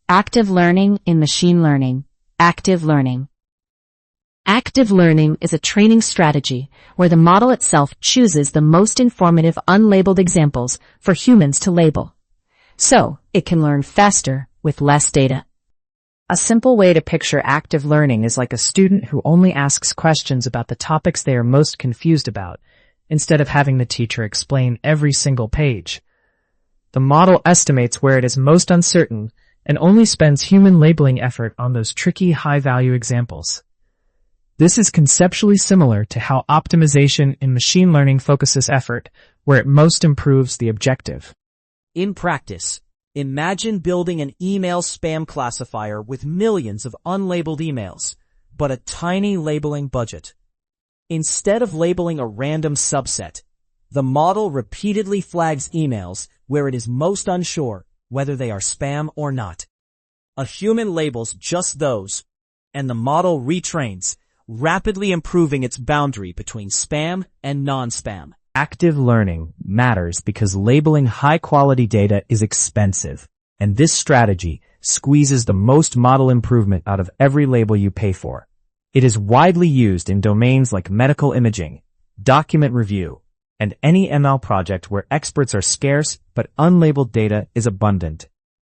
Active learning in machine learning. Active learning. Active learning is a training strategy where the model itself chooses the most informative unlabeled examples for humans to label. So, it can learn faster with less data. A simple way to picture active learning is like a student who only asks questions about the topics they are most confused about, instead of having the teacher explain every single page. The model estimates where it is most uncertain and only spends human labeling effort on those tricky, high-value examples. This is conceptually similar to how optimization in machine learning focuses effort where it most improves the objective. In practice, imagine building an email spam classifier with millions of unlabeled emails, but a tiny labeling budget. Instead of labeling a random subset, the model repeatedly flags emails where it is most unsure whether they are spam or not. A human labels just those, and the model retrains, rapidly improving its boundary between spam and non-spam. Active learning matters because labeling high-quality data is expensive, and this strategy squeezes the most model improvement out of every label you pay for. It is widely used in domains like medical imaging, document review, and any ML project where experts are scarce but unlabeled data is abundant.